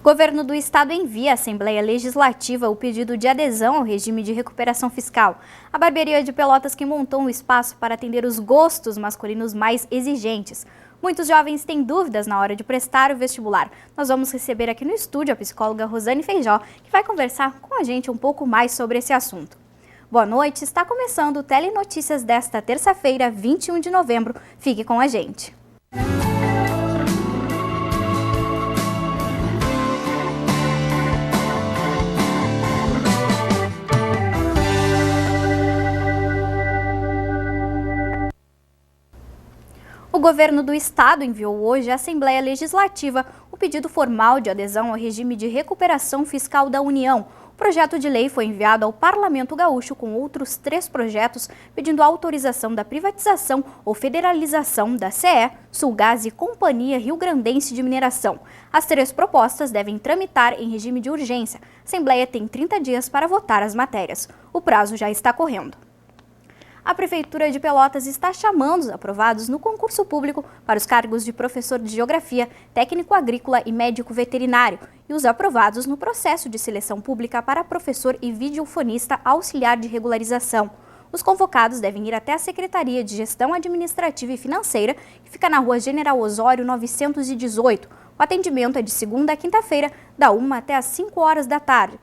Governo do Estado envia à Assembleia Legislativa o pedido de adesão ao regime de recuperação fiscal. A barbearia de Pelotas que montou um espaço para atender os gostos masculinos mais exigentes. Muitos jovens têm dúvidas na hora de prestar o vestibular. Nós vamos receber aqui no estúdio a psicóloga Rosane Feijó, que vai conversar com a gente um pouco mais sobre esse assunto. Boa noite, está começando o Telenotícias desta terça-feira, 21 de novembro. Fique com a gente. O Governo do Estado enviou hoje à Assembleia Legislativa o pedido formal de adesão ao regime de recuperação fiscal da União. O projeto de lei foi enviado ao Parlamento Gaúcho com outros 3 projetos pedindo autorização da privatização ou federalização da CE, Sulgás e Companhia Rio-Grandense de Mineração. As 3 propostas devem tramitar em regime de urgência. A Assembleia tem 30 dias para votar as matérias. O prazo já está correndo. A Prefeitura de Pelotas está chamando os aprovados no concurso público para os cargos de professor de Geografia, técnico agrícola e médico veterinário e os aprovados no processo de seleção pública para professor e videofonista auxiliar de regularização. Os convocados devem ir até a Secretaria de Gestão Administrativa e Financeira, que fica na Rua General Osório 918. O atendimento é de segunda a quinta-feira, da 1 até às 5 horas da tarde.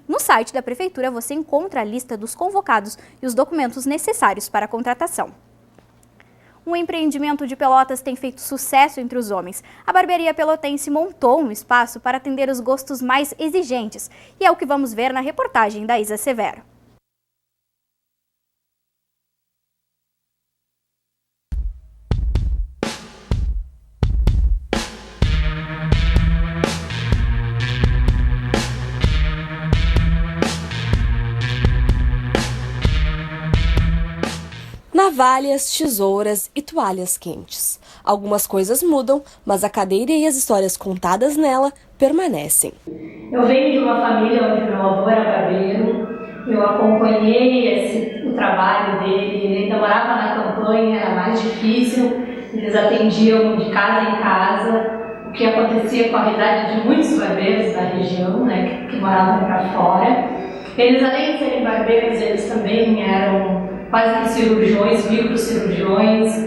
No site da Prefeitura você encontra a lista dos convocados e os documentos necessários para a contratação. Um empreendimento de Pelotas tem feito sucesso entre os homens. A barbearia pelotense montou um espaço para atender os gostos mais exigentes. E é o que vamos ver na reportagem da Isa Severo. Navalhas, tesouras e toalhas quentes. Algumas coisas mudam, mas a cadeira e as histórias contadas nela permanecem. Eu venho de uma família onde meu avô era barbeiro, eu acompanhei o trabalho dele, ele ainda morava na campanha, era mais difícil, eles atendiam de casa em casa, o que acontecia com a realidade de muitos barbeiros da região, né, que moravam para fora. Eles, além de serem barbeiros, eles também eram quase que cirurgiões, microcirurgiões,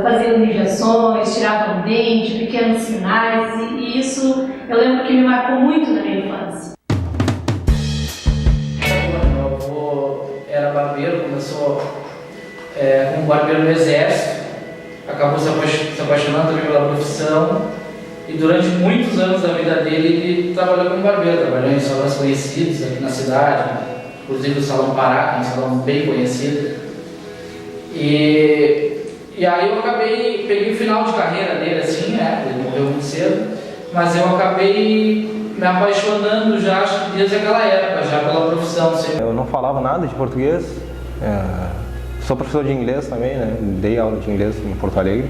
faziam injeções, tiravam dente, pequenos sinais, e isso eu lembro que me marcou muito na minha infância. Meu avô era barbeiro, começou como barbeiro no exército, acabou se apaixonando pela profissão e durante muitos anos da vida dele ele trabalhou como barbeiro, trabalhou em salões conhecidos aqui na cidade, inclusive o Salão Pará, que é um salão bem conhecido. E aí eu peguei o final de carreira dele, assim, né? Ele morreu muito cedo, mas eu acabei me apaixonando já, acho que desde aquela época, já pela profissão. Sempre. Eu não falava nada de português, sou professor de inglês também, né? Dei aula de inglês em Porto Alegre.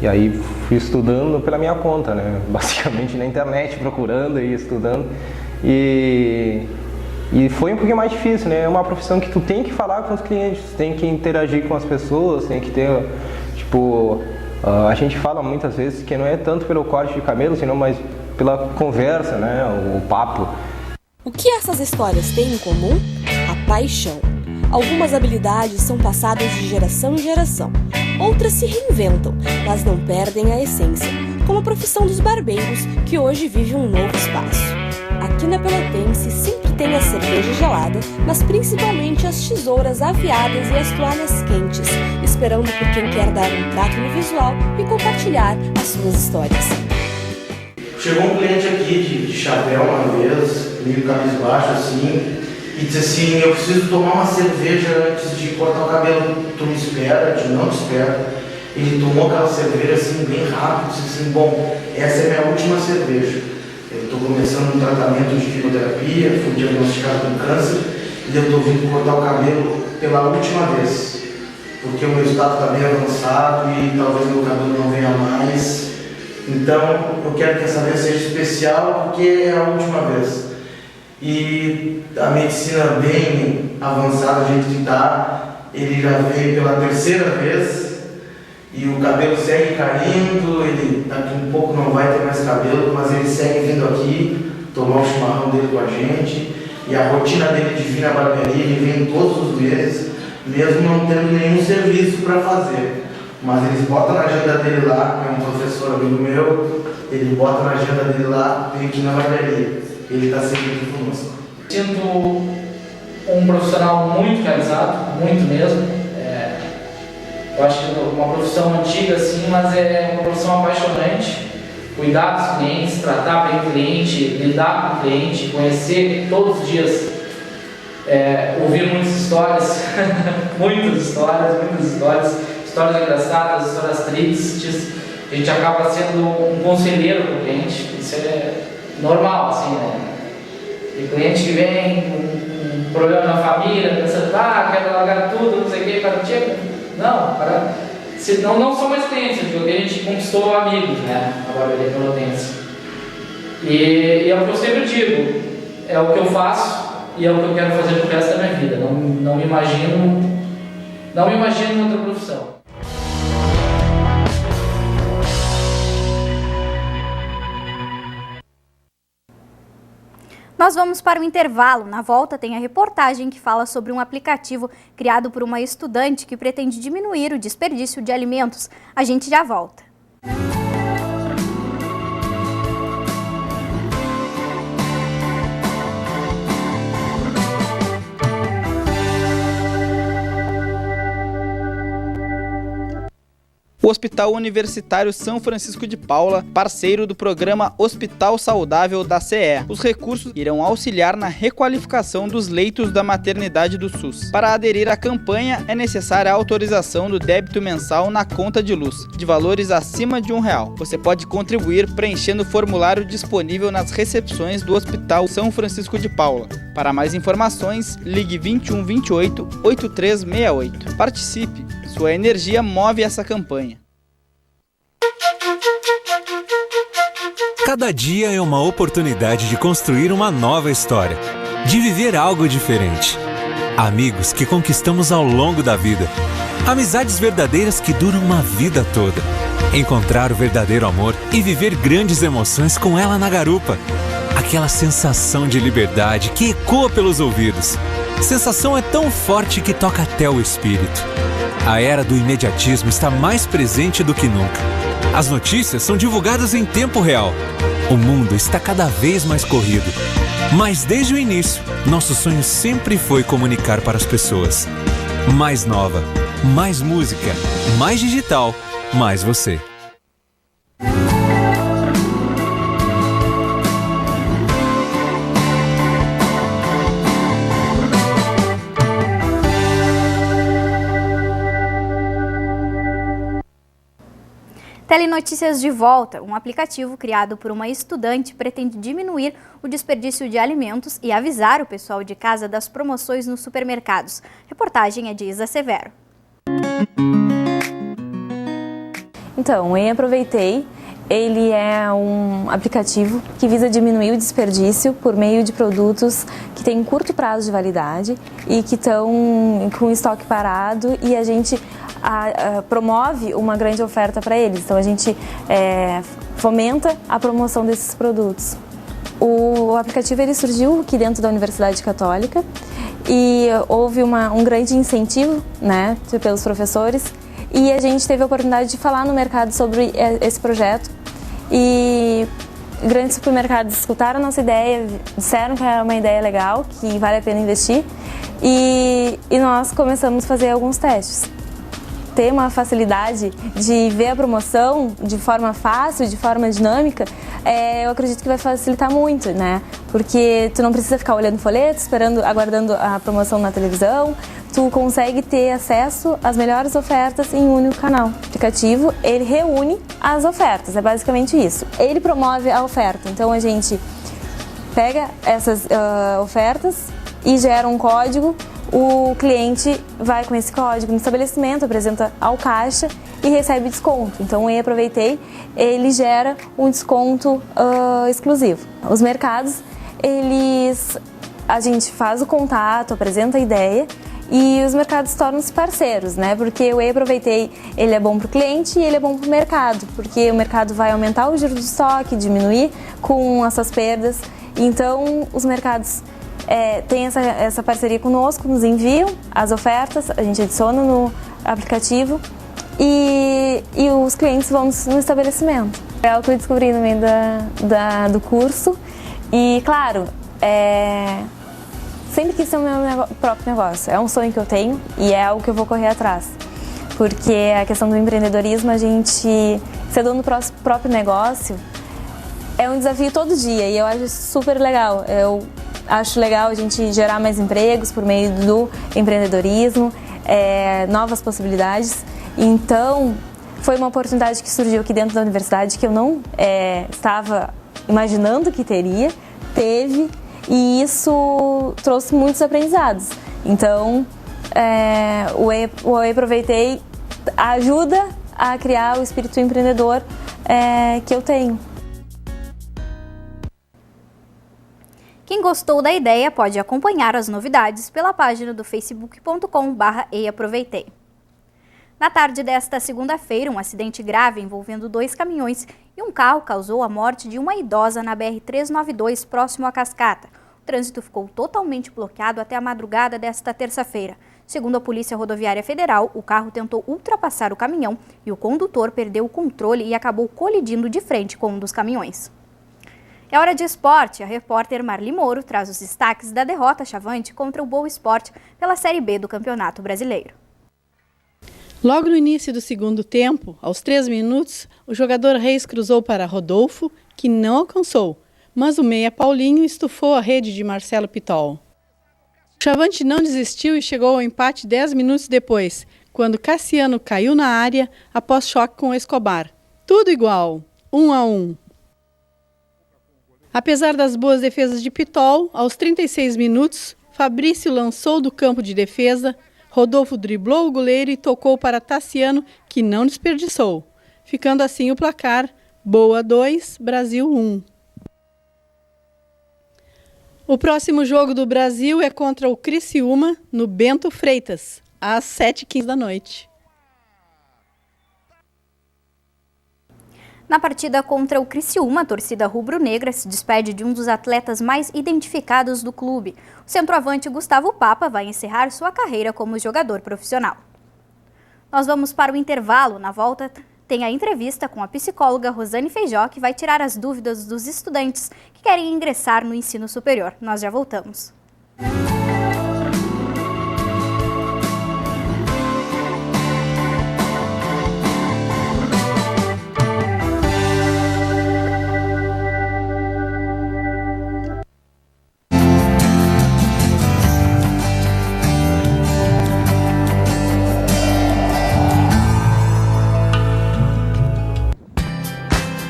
E aí fui estudando pela minha conta, né? Basicamente na internet, procurando e estudando. E foi um pouquinho mais difícil, né? É uma profissão que tu tem que falar com os clientes, tem que interagir com as pessoas, tem que ter, a gente fala muitas vezes que não é tanto pelo corte de cabelo, senão mais pela conversa, né? O papo. O que essas histórias têm em comum? A paixão. Algumas habilidades são passadas de geração em geração, outras se reinventam, mas não perdem a essência, como a profissão dos barbeiros, que hoje vive um novo espaço. Aqui na Pelotense sempre tem a cerveja gelada, mas principalmente as tesouras afiadas e as toalhas quentes, esperando por quem quer dar um trato no visual e compartilhar as suas histórias. Chegou um cliente aqui de chapéu uma vez, meio cabisbaixo assim, e disse assim, eu preciso tomar uma cerveja antes de cortar o cabelo, tu me espera, tu não te espera. Ele tomou aquela cerveja assim bem rápido, disse assim, bom, essa é a minha última cerveja. Eu estou começando um tratamento de quimioterapia, fui diagnosticado com câncer e eu estou vindo cortar o cabelo pela última vez, porque o meu estado está bem avançado e talvez meu cabelo não venha mais. Então eu quero que essa vez seja especial porque é a última vez. E a medicina bem avançada, a gente está, ele já veio pela 3ª vez E o cabelo segue caindo, ele daqui um pouco não vai ter mais cabelo, mas ele segue vindo aqui, tomar o chimarrão dele com a gente. E a rotina dele de vir na barbearia, ele vem todos os meses, mesmo não tendo nenhum serviço para fazer. Mas eles botam na agenda dele lá, é um professor amigo meu, ele bota na agenda dele lá, vem aqui na barbearia. Ele está sempre aqui conosco. Sinto um profissional muito realizado, muito mesmo. Eu acho que é uma profissão antiga, assim, mas é uma profissão apaixonante. Cuidar dos clientes, tratar bem o cliente, lidar com o cliente, conhecer todos os dias, ouvir muitas histórias, muitas histórias engraçadas, histórias tristes. A gente acaba sendo um conselheiro para o cliente, isso é normal, assim, né? E cliente que vem com um problema na família, pensando, quero largar tudo, não sei o que, para ti. Não são mais clientes, porque a gente conquistou amigos, né, na barbearia pelotense. E é o que eu sempre digo, é o que eu faço e é o que eu quero fazer pro resto da minha vida. Não me imagino em outra profissão. Nós vamos para o intervalo. Na volta tem a reportagem que fala sobre um aplicativo criado por uma estudante que pretende diminuir o desperdício de alimentos. A gente já volta. O Hospital Universitário São Francisco de Paula, parceiro do programa Hospital Saudável da CE. Os recursos irão auxiliar na requalificação dos leitos da maternidade do SUS. Para aderir à campanha, é necessária a autorização do débito mensal na conta de luz, de valores acima de R$1. Você pode contribuir preenchendo o formulário disponível nas recepções do Hospital São Francisco de Paula. Para mais informações, ligue 21 28 8368. Participe! Sua energia move essa campanha. Cada dia é uma oportunidade de construir uma nova história, de viver algo diferente. Amigos que conquistamos ao longo da vida. Amizades verdadeiras que duram uma vida toda. Encontrar o verdadeiro amor e viver grandes emoções com ela na garupa. Aquela sensação de liberdade que ecoa pelos ouvidos. Sensação é tão forte que toca até o espírito. A era do imediatismo está mais presente do que nunca. As notícias são divulgadas em tempo real. O mundo está cada vez mais corrido. Mas desde o início, nosso sonho sempre foi comunicar para as pessoas. Mais nova, mais música, mais digital, mais você. Telenotícias de volta. Um aplicativo criado por uma estudante pretende diminuir o desperdício de alimentos e avisar o pessoal de casa das promoções nos supermercados. Reportagem é de Isa Severo. Então, eu aproveitei. Ele é um aplicativo que visa diminuir o desperdício por meio de produtos que têm curto prazo de validade e que estão com estoque parado, e a gente promove uma grande oferta para eles. Então a gente fomenta a promoção desses produtos. O aplicativo ele surgiu aqui dentro da Universidade Católica e houve um grande incentivo, né, pelos professores, e a gente teve a oportunidade de falar no mercado sobre esse projeto, e grandes supermercados escutaram a nossa ideia, disseram que era uma ideia legal, que vale a pena investir, e nós começamos a fazer alguns testes. Ter uma facilidade de ver a promoção de forma fácil, de forma dinâmica, eu acredito que vai facilitar muito, né? Porque tu não precisa ficar olhando folheto, aguardando a promoção na televisão. Tu consegue ter acesso às melhores ofertas em um único canal. O aplicativo, ele reúne as ofertas, é basicamente isso. Ele promove a oferta, então a gente pega essas ofertas e gera um código. O cliente vai com esse código no estabelecimento, apresenta ao caixa e recebe desconto. Então eu aproveitei, ele gera um desconto exclusivo. Os mercados, a gente faz o contato, apresenta a ideia e os mercados tornam-se parceiros, né? Porque o Whey Aproveitei, ele é bom para o cliente e ele é bom para o mercado, porque o mercado vai aumentar o giro de estoque, diminuir com as suas perdas. Então, os mercados têm essa parceria conosco, nos enviam as ofertas, a gente adiciona no aplicativo e os clientes vão no estabelecimento. É o que eu descobri no meio do curso e, claro, sempre quis ter o meu próprio negócio. É um sonho que eu tenho e é algo que eu vou correr atrás. Porque a questão do empreendedorismo, a gente ser dono do próprio negócio é um desafio todo dia e eu acho super legal. Eu acho legal a gente gerar mais empregos por meio do empreendedorismo, novas possibilidades. Então, foi uma oportunidade que surgiu aqui dentro da universidade que eu não estava imaginando que teve, e isso trouxe muitos aprendizados. Então, o Whey Aproveitei ajuda a criar o espírito empreendedor que eu tenho. Quem gostou da ideia pode acompanhar as novidades pela página do facebook.com/eiaproveitei. Na tarde desta segunda-feira, um acidente grave envolvendo 2 caminhões e um carro causou a morte de uma idosa na BR-392, próximo à Cascata. O trânsito ficou totalmente bloqueado até a madrugada desta terça-feira. Segundo a Polícia Rodoviária Federal, o carro tentou ultrapassar o caminhão e o condutor perdeu o controle e acabou colidindo de frente com um dos caminhões. É hora de esporte. A repórter Marli Moro traz os destaques da derrota chavante contra o Boa Esporte pela Série B do Campeonato Brasileiro. Logo no início do segundo tempo, aos 3 minutos, o jogador Reis cruzou para Rodolfo, que não alcançou, mas o meia Paulinho estufou a rede de Marcelo Pitol. O chavante não desistiu e chegou ao empate 10 minutos depois, quando Cassiano caiu na área após choque com Escobar. Tudo igual, 1-1. Apesar das boas defesas de Pitol, aos 36 minutos, Fabrício lançou do campo de defesa, Rodolfo driblou o goleiro e tocou para Tassiano, que não desperdiçou. Ficando assim o placar, Boa 2, Brasil 1. O próximo jogo do Brasil é contra o Criciúma, no Bento Freitas, às 7h15 da noite. Na partida contra o Criciúma, a torcida rubro-negra se despede de um dos atletas mais identificados do clube. O centroavante Gustavo Papa vai encerrar sua carreira como jogador profissional. Nós vamos para o intervalo. Na volta, tem a entrevista com a psicóloga Rosane Feijó, que vai tirar as dúvidas dos estudantes que querem ingressar no ensino superior. Nós já voltamos.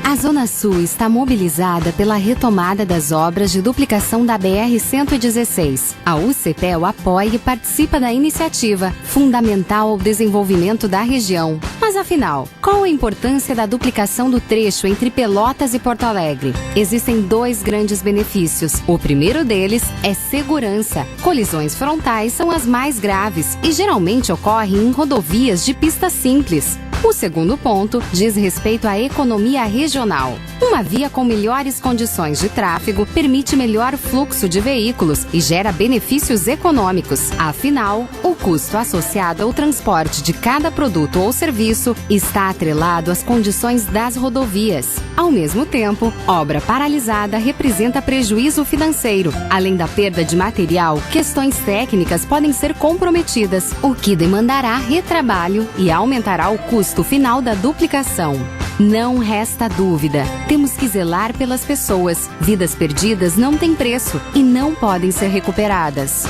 A Zona Sul está mobilizada pela retomada das obras de duplicação da BR-116. A UCPEL apoia e participa da iniciativa, fundamental ao desenvolvimento da região. Mas afinal, qual a importância da duplicação do trecho entre Pelotas e Porto Alegre? Existem 2 grandes benefícios. O primeiro deles é segurança. Colisões frontais são as mais graves e geralmente ocorrem em rodovias de pista simples. O segundo ponto diz respeito à economia regional. Uma via com melhores condições de tráfego permite melhor fluxo de veículos e gera benefícios econômicos. Afinal, o custo associado ao transporte de cada produto ou serviço está atrelado às condições das rodovias. Ao mesmo tempo, obra paralisada representa prejuízo financeiro. Além da perda de material, questões técnicas podem ser comprometidas, o que demandará retrabalho e aumentará o custo final da duplicação. Não resta dúvida, temos que zelar pelas pessoas. Vidas perdidas não têm preço e não podem ser recuperadas.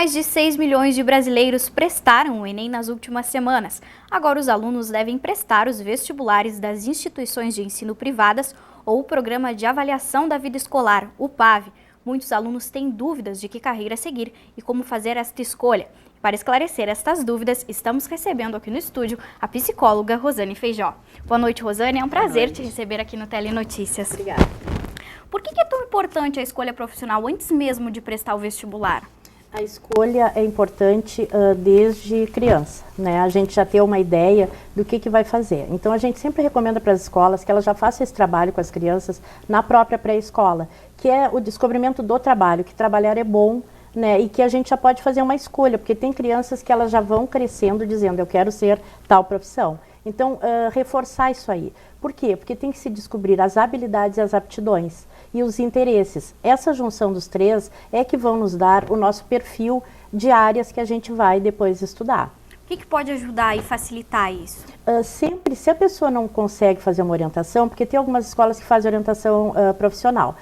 Mais de 6 milhões de brasileiros prestaram o Enem nas últimas semanas. Agora os alunos devem prestar os vestibulares das instituições de ensino privadas ou o Programa de Avaliação da Vida Escolar, o PAV. Muitos alunos têm dúvidas de que carreira seguir e como fazer esta escolha. Para esclarecer estas dúvidas, estamos recebendo aqui no estúdio a psicóloga Rosane Feijó. Boa noite, Rosane. É um prazer te receber aqui no Telenotícias. Obrigada. Por que é tão importante a escolha profissional antes mesmo de prestar o vestibular? A escolha é importante desde criança, né? A gente já tem uma ideia do que vai fazer. Então, a gente sempre recomenda para as escolas que elas já façam esse trabalho com as crianças na própria pré-escola, que é o descobrimento do trabalho, que trabalhar é bom, né? E que a gente já pode fazer uma escolha, porque tem crianças que elas já vão crescendo dizendo, eu quero ser tal profissão. Então, reforçar isso aí. Por quê? Porque tem que se descobrir as habilidades e as aptidões e os interesses. Essa junção dos três é que vão nos dar o nosso perfil de áreas que a gente vai depois estudar. O que pode ajudar e facilitar isso? Sempre, se a pessoa não consegue fazer uma orientação, porque tem algumas escolas que fazem orientação profissional,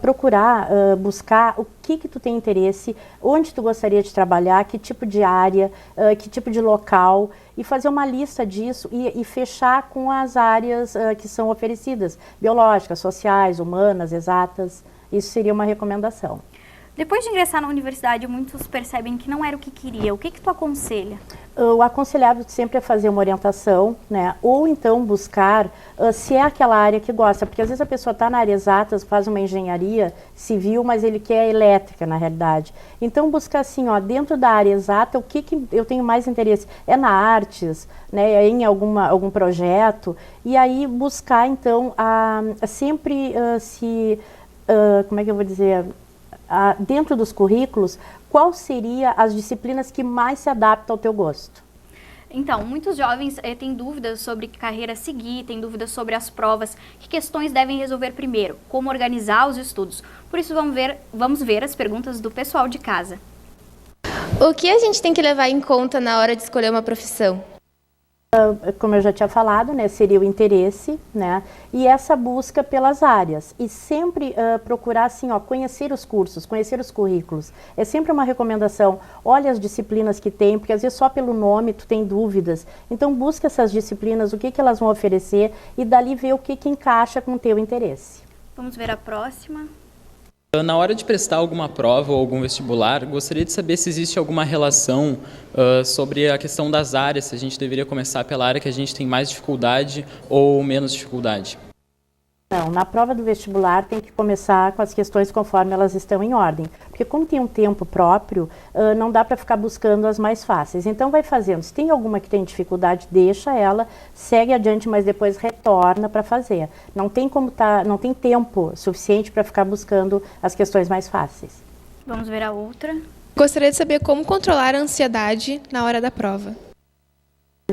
procurar, buscar o que tu tem interesse, onde tu gostaria de trabalhar, que tipo de área, que tipo de local, e fazer uma lista disso e fechar com as áreas que são oferecidas, biológicas, sociais, humanas, exatas. Isso seria uma recomendação. Depois de ingressar na universidade, muitos percebem que não era o que queria. O que tu aconselha? O aconselhável sempre é fazer uma orientação, né? Ou então buscar se é aquela área que gosta, porque às vezes a pessoa está na área exatas, faz uma engenharia civil, mas ele quer elétrica na realidade. Então buscar assim, ó, dentro da área exata, o que eu tenho mais interesse? É na artes, né? É em algum projeto, e aí buscar então sempre como é que eu vou dizer? Dentro dos currículos, qual seria as disciplinas que mais se adaptam ao teu gosto? Então, muitos jovens têm dúvidas sobre que carreira seguir, têm dúvidas sobre as provas, que questões devem resolver primeiro, como organizar os estudos. Por isso, vamos ver as perguntas do pessoal de casa. O que a gente tem que levar em conta na hora de escolher uma profissão? Como eu já tinha falado, né, seria o interesse, né, e essa busca pelas áreas. E sempre procurar, assim, ó, conhecer os cursos, conhecer os currículos. É sempre uma recomendação, olha as disciplinas que tem, porque às vezes só pelo nome tu tem dúvidas. Então busca essas disciplinas, o que elas vão oferecer, e dali ver o que encaixa com o teu interesse. Vamos ver a próxima. Na hora de prestar alguma prova ou algum vestibular, gostaria de saber se existe alguma relação sobre a questão das áreas, se a gente deveria começar pela área que a gente tem mais dificuldade ou menos dificuldade. Não, na prova do vestibular tem que começar com as questões conforme elas estão em ordem, porque como tem um tempo próprio, não dá para ficar buscando as mais fáceis. Então vai fazendo, se tem alguma que tem dificuldade, deixa ela, segue adiante, mas depois retorna para fazer. Não tem não tem tempo suficiente para ficar buscando as questões mais fáceis. Vamos ver a outra. Gostaria de saber como controlar a ansiedade na hora da prova.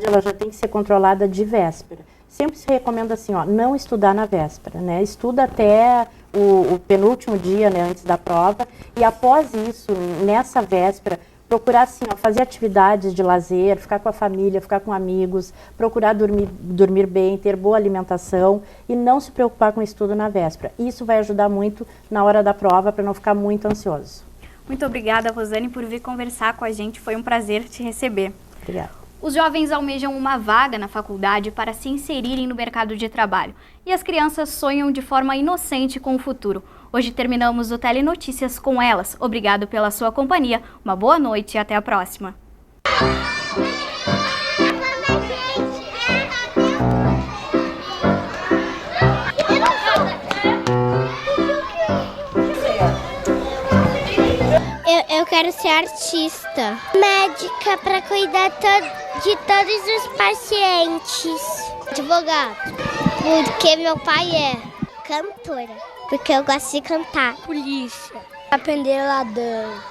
Ela já tem que ser controlada de véspera. Sempre se recomenda assim, ó, não estudar na véspera, né? Estuda até o penúltimo dia, né, antes da prova, e após isso, nessa véspera, procurar assim, ó, fazer atividades de lazer, ficar com a família, ficar com amigos, procurar dormir bem, ter boa alimentação e não se preocupar com o estudo na véspera. Isso vai ajudar muito na hora da prova para não ficar muito ansioso. Muito obrigada, Rosane, por vir conversar com a gente. Foi um prazer te receber. Obrigada. Os jovens almejam uma vaga na faculdade para se inserirem no mercado de trabalho. E as crianças sonham de forma inocente com o futuro. Hoje terminamos o Telenotícias com elas. Obrigado pela sua companhia, uma boa noite e até a próxima. Eu quero ser artista. Médica para cuidar de todos os pacientes. Advogado. Porque meu pai é cantora. Porque eu gosto de cantar. Polícia. Aprender ladrão.